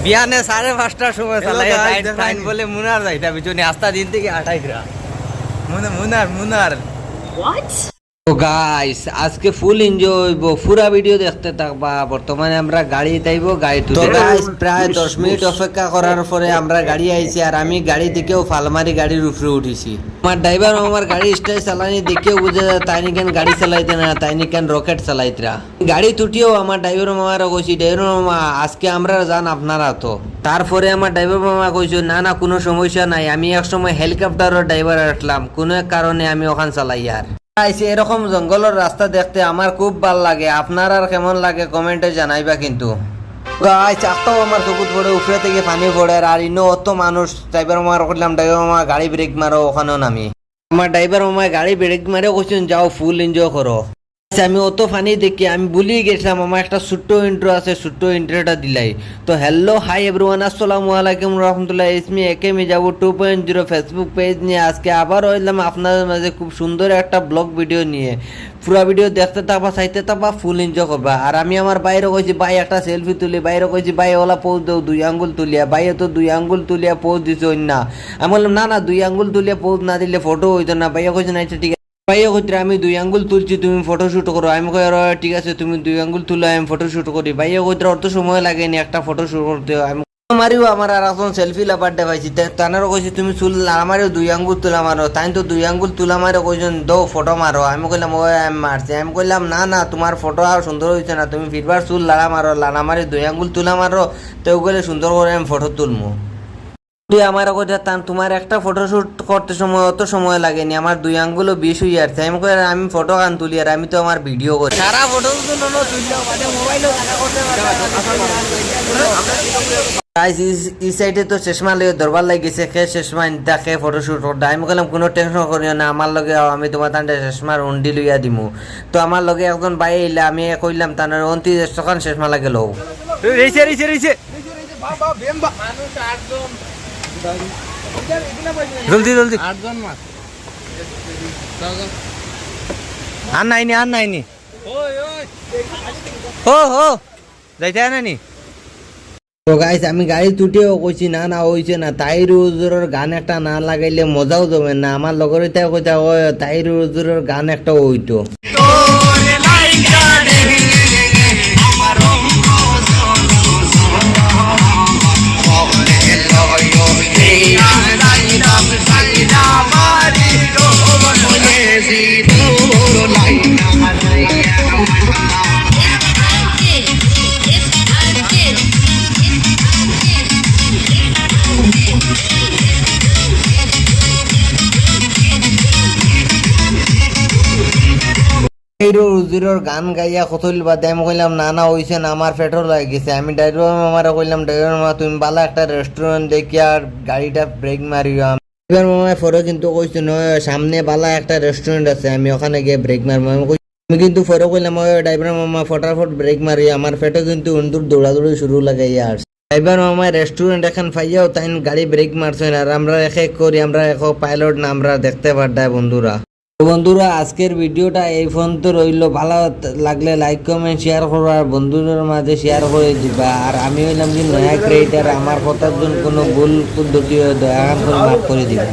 বিয়ানে 5:30টার সময় চালাই টাইম বলে মুনার যাইতা বিচনি আস্তা দিন থেকে 28রা মুনার তো গাইস আজকে ফুল এনজয় হইব পুরা ভিডিও দেখতে থাকবা বর্তমানে আমরা গাড়ি তাইবো গাড়ি তো গাইস প্রায় 10 মিনিট অপেক্ষা করার পরে আমরা গাড়ি আইছি আর আমি গাড়ি থেকেও ফালমারি গাড়ির উপরে উঠেছি আমার ড্রাইভার আমার গাড়ি স্টাইল চালানি দেখেও বুঝে যায় তাই কেন গাড়ি চালাইতে না তাই কেন রকেট চালাইতরা গাড়ি তুটিও আমার ড্রাইভার মামারা কইছি ড্রাইভার মামা আজকে আমরা যান আপনারা তো তারপরে আমার ড্রাইভার মামা কইছো না কোনো সমস্যা নাই আমি এক সময় হেলিকপ্টারের ড্রাইভার আসলাম কোনো কারণে আমি ওখান চালাই আর এরকম জঙ্গলের রাস্তা দেখতে আমার খুব ভাল লাগে আপনার আর কেমন লাগে কমেন্টে জানাইবা কিন্তু চাকটাও আমার চকুত পড়ে উপরে থেকে পানি পড়ে আর ইনো অত মানুষ ড্রাইভার মামার করলাম ড্রাইভার মামা গাড়ি ব্রেক মারো ওখানেও নামি আমার ড্রাইভার মামা গাড়ি ব্রেক মারে কইছেন যাও ফুল এনজয় করো আমি অত ফানি দেখি আমি ভুলি গেছিলাম আমার একটা ছোট্ট ইন্ট্রো আছে ছোট্ট ইন্ট্রোটা দিলাই তো হ্যালো হাই এভরিওয়ান আসসালামু আলাইকুম রাহমাতুল্লাহ ইসমি একেমি যাবো 2.0 ফেসবুক পেজ নিয়ে আজকে আবার হইলাম আপনাদের মাঝে খুব সুন্দর একটা ব্লগ ভিডিও নিয়ে পুরো ভিডিও দেখতে থাকবা চাইতে থাকবা ফুল এনজয় করবা আর আমি আমার বাইরে কইছি ভাই একটা সেলফি তুলি বাইরে কইছি ভাই ওলা পোজ দেও 2 আঙ্গুল তুলিয়া ভাই তো 2 আঙ্গুল তুলিয়া পোজ দিছে না আমি বললাম না 2 আঙ্গুল তুলিয়া পোজ না দিলে ফটো হইতো না ভাইয়া কইছে না আচ্ছা ঠিক ভাইয়া কইতে আমি 2 আঙ্গুল তুলছি তুমি ফটোশুট করো আমি কই আর ঠিক আছে তুমি 2 আঙ্গুল তুলো আমি ফটোশুট করি ভাইয়া কইতে অত সময় লাগেনি একটা ফটোশুট করতে আমি মারিও আমার আর এখন সেলফি লাপার দেখাইছি তানারও কইছি তুমি চুল আমারও 2 আঙ্গুল তুলা মারো তাই তো 2 আঙ্গুল তুলা মারো কইছেন দো ফটো মারো আমি কইলাম ওই আমি মারছি আমি কইলাম না তোমার ফটো আর সুন্দর হইছে না তুমি ফিরবার চুল লাড়া মারো লাড়া মারি 2 আঙ্গুল তুলা মারো তো গেলে সুন্দর করে আমি ফটো তুলমু আমার তোমার একটা ফটোশুট করতে সময় অত সময় লাগেনি আমার 2 আঙ্গুলও 20 হয়ে যাচ্ছে আমি ফটো কান তুলি আর আমি তো আমার ভিডিও করি সারা ফটো এই সাইডে তো চশমা লইয়ে দরবার লাগিয়েছে খে চশমা দেখে ফটোশুট করতে আমি বললাম কোনো টেনশন করিও না আমার লগে আমি তোমার তান্ডে চশমার উন্ডি লইয়া দিমু তো আমার লগে একজন ভাই এলে আমি কইলাম তার 29 টাকা চশমা লাগে লও জলদি আর নাইনি হো যাইতে নানি তো গাইস আমি গাড়ি তুটিও কইছি না হইছে না তাইর হুজুরের গান একটা না লাগাইলে মজাও জমে না আমার লগর কইতা ওই তাইর হুজুরের গান একটা হইতো গান গাইয়া কতল বাদে আমি কইলাম না হইছে না আমার পেট্রোল লাগে গেছে আমি ড্রাইভার মামারা কইলাম ড্রাইভার মামা তুমি বালা একটা রেস্টুরেন্ট দেখি আর গাড়িটা ব্রেক মারিও ড্রাইভার মামা পরে কিন্তু কইছে সামনে বালা একটা রেস্টুরেন্ট আছে আমি ওখানে গিয়ে ব্রেক মারবো আমি কিন্তু পরে কইলাম ওই ড্রাইভার মামা ফটাফট ব্রেক মারি আমার পেটে কিন্তু উন্দুর দৌড়াদৌড়ি শুরু লাগাইয়া আর ড্রাইভার মামা রেস্টুরেন্ট এখন পাইয়াও তাই গাড়ি ব্রেক মারছে না আর আমরা এক করি আমরা এক পাইলট না আমরা দেখতে পারতাম বন্ধুরা আজকের ভিডিওটা এই পর্যন্ত রইল ভালো লাগলে লাইক কমেন্ট শেয়ার করো আর বন্ধুদের মাঝে শেয়ার করে দিবা আর আমি হইলাম যে নয়া ক্রিয়েটার আমার কথার জন্য কোনো ভুল পদ্ধতি দয়া করে মাফ করে দিবা।